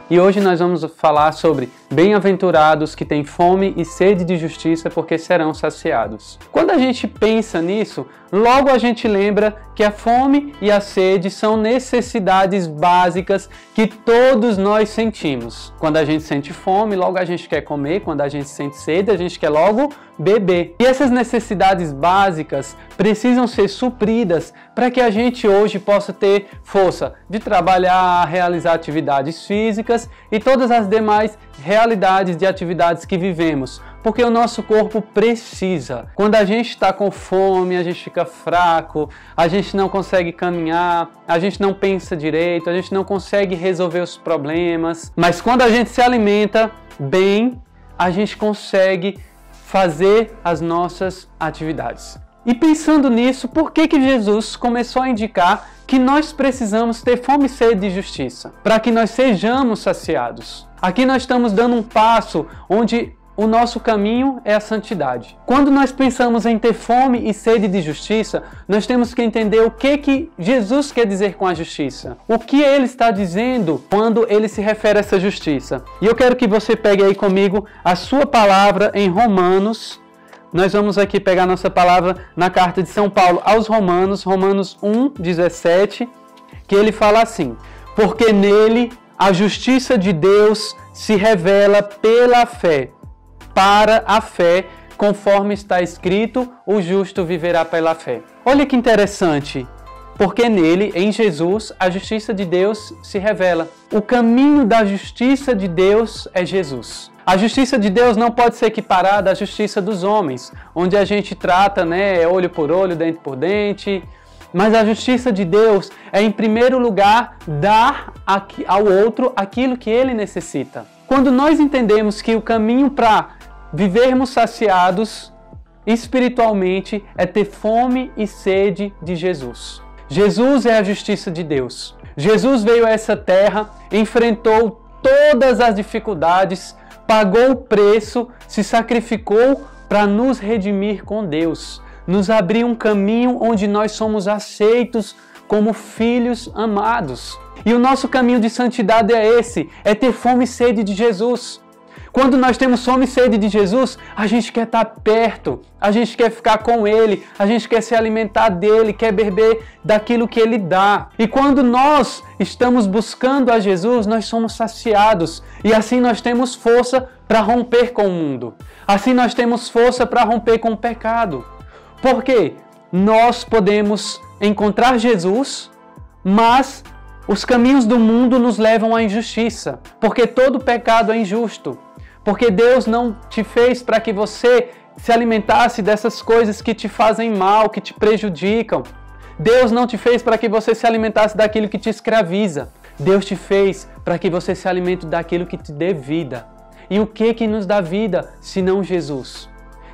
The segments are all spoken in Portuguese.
e hoje nós vamos falar sobre bem-aventurados que têm fome e sede de justiça, porque serão saciados. Quando a gente pensa nisso, logo a gente lembra que a fome e a sede são necessidades básicas que todos nós sentimos. Quando a gente sente fome, logo a gente quer comer, quando a gente sente sede, a gente quer logo beber. E essas necessidades básicas precisam ser supridas para que a gente hoje possa ter força de trabalhar, realizar atividades físicas e todas as demais realidades de atividades que vivemos, porque o nosso corpo precisa. Quando a gente está com fome, a gente fica fraco, a gente não consegue caminhar, a gente não pensa direito, a gente não consegue resolver os problemas, mas quando a gente se alimenta bem, a gente consegue fazer as nossas atividades. E pensando nisso, por que Jesus começou a indicar que nós precisamos ter fome e sede de justiça? Para que nós sejamos saciados. Aqui nós estamos dando um passo onde o nosso caminho é a santidade. Quando nós pensamos em ter fome e sede de justiça, nós temos que entender o que Jesus quer dizer com a justiça. O que ele está dizendo quando ele se refere a essa justiça. E eu quero que você pegue aí comigo a sua palavra em Romanos. Nós vamos aqui pegar nossa palavra na carta de São Paulo aos Romanos, Romanos 1:17, que ele fala assim: porque nele a justiça de Deus se revela pela fé, para a fé, conforme está escrito, o justo viverá pela fé. Olha que interessante, porque nele, em Jesus, a justiça de Deus se revela. O caminho da justiça de Deus é Jesus. A justiça de Deus não pode ser equiparada à justiça dos homens, onde a gente trata, olho por olho, dente por dente. Mas a justiça de Deus é, em primeiro lugar, dar ao outro aquilo que ele necessita. Quando nós entendemos que o caminho para vivermos saciados espiritualmente é ter fome e sede de Jesus. Jesus é a justiça de Deus. Jesus veio a essa terra, enfrentou todas as dificuldades, pagou o preço, se sacrificou para nos redimir com Deus, nos abrir um caminho onde nós somos aceitos como filhos amados. E o nosso caminho de santidade é esse, é ter fome e sede de Jesus. Quando nós temos fome e sede de Jesus, a gente quer estar perto, a gente quer ficar com Ele, a gente quer se alimentar dEle, quer beber daquilo que Ele dá. E quando nós estamos buscando a Jesus, nós somos saciados. E assim nós temos força para romper com o mundo. Assim nós temos força para romper com o pecado. Por quê? Nós podemos encontrar Jesus, mas os caminhos do mundo nos levam à injustiça. Porque todo pecado é injusto. Porque Deus não te fez para que você se alimentasse dessas coisas que te fazem mal, que te prejudicam. Deus não te fez para que você se alimentasse daquilo que te escraviza. Deus te fez para que você se alimente daquilo que te dê vida. E o que nos dá vida, senão Jesus?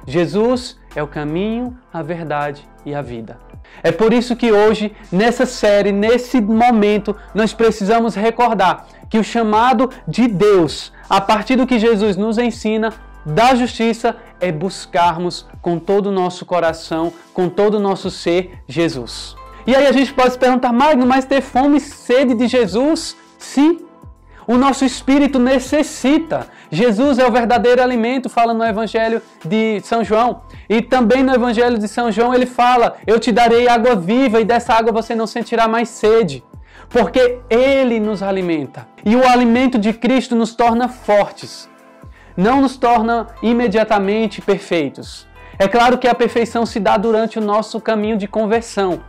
Jesus é o caminho, a verdade e a vida. É por isso que hoje, nessa série, nesse momento, nós precisamos recordar que o chamado de Deus, a partir do que Jesus nos ensina, da justiça, é buscarmos com todo o nosso coração, com todo o nosso ser, Jesus. E aí a gente pode se perguntar, Magno, mas ter fome e sede de Jesus? Sim, o nosso espírito necessita. Jesus é o verdadeiro alimento, fala no Evangelho de São João. E também no Evangelho de São João ele fala, eu te darei água viva e dessa água você não sentirá mais sede. Porque Ele nos alimenta. E o alimento de Cristo nos torna fortes. Não nos torna imediatamente perfeitos. É claro que a perfeição se dá durante o nosso caminho de conversão.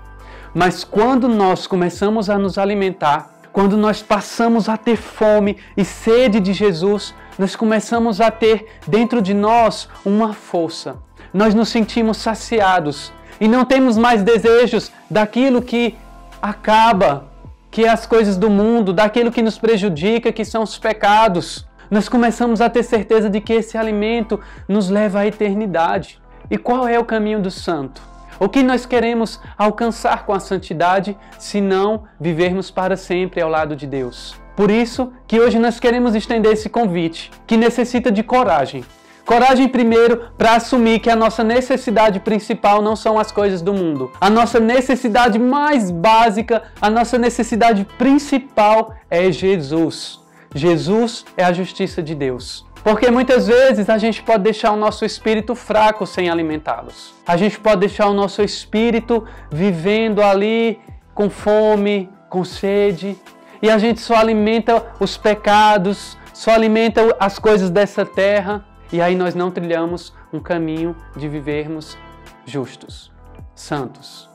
Mas quando nós começamos a nos alimentar, quando nós passamos a ter fome e sede de Jesus, nós começamos a ter dentro de nós uma força. Nós nos sentimos saciados e não temos mais desejos daquilo que acaba, que é as coisas do mundo, daquilo que nos prejudica, que são os pecados. Nós começamos a ter certeza de que esse alimento nos leva à eternidade. E qual é o caminho do santo? O que nós queremos alcançar com a santidade, se não vivermos para sempre ao lado de Deus? Por isso que hoje nós queremos estender esse convite, que necessita de coragem. Coragem primeiro para assumir que a nossa necessidade principal não são as coisas do mundo. A nossa necessidade mais básica, a nossa necessidade principal é Jesus. Jesus é a justiça de Deus. Porque muitas vezes a gente pode deixar o nosso espírito fraco sem alimentá-los. A gente pode deixar o nosso espírito vivendo ali com fome, com sede. E a gente só alimenta os pecados, só alimenta as coisas dessa terra. E aí nós não trilhamos um caminho de vivermos justos, santos.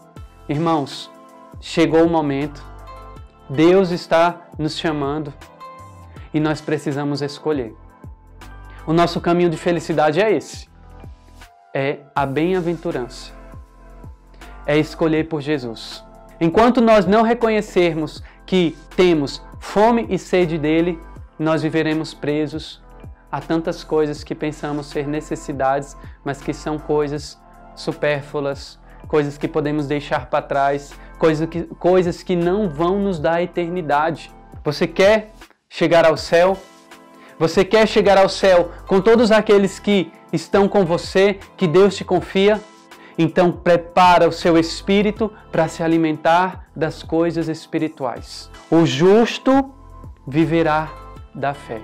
Irmãos, chegou o momento. Deus está nos chamando e nós precisamos escolher. O nosso caminho de felicidade é esse. É a bem-aventurança. É escolher por Jesus. Enquanto nós não reconhecermos que temos fome e sede dele, nós viveremos presos a tantas coisas que pensamos ser necessidades, mas que são coisas supérfluas, coisas que podemos deixar para trás, coisas que não vão nos dar a eternidade. Você quer chegar ao céu? Você quer chegar ao céu com todos aqueles que estão com você, que Deus te confia? Então prepara o seu espírito para se alimentar das coisas espirituais. O justo viverá da fé.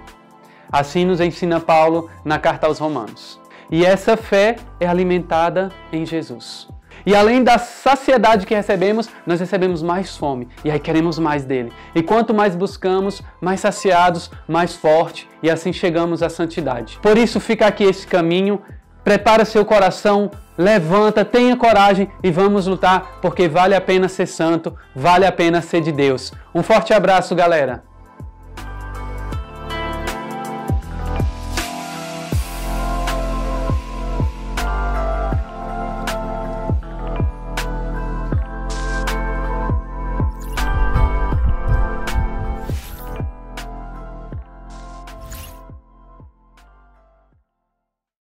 Assim nos ensina Paulo na carta aos Romanos. E essa fé é alimentada em Jesus. E além da saciedade que recebemos, nós recebemos mais fome. E aí queremos mais dele. E quanto mais buscamos, mais saciados, mais forte. E assim chegamos à santidade. Por isso fica aqui esse caminho. Prepara seu coração, levanta, tenha coragem e vamos lutar, porque vale a pena ser santo, vale a pena ser de Deus. Um forte abraço, galera!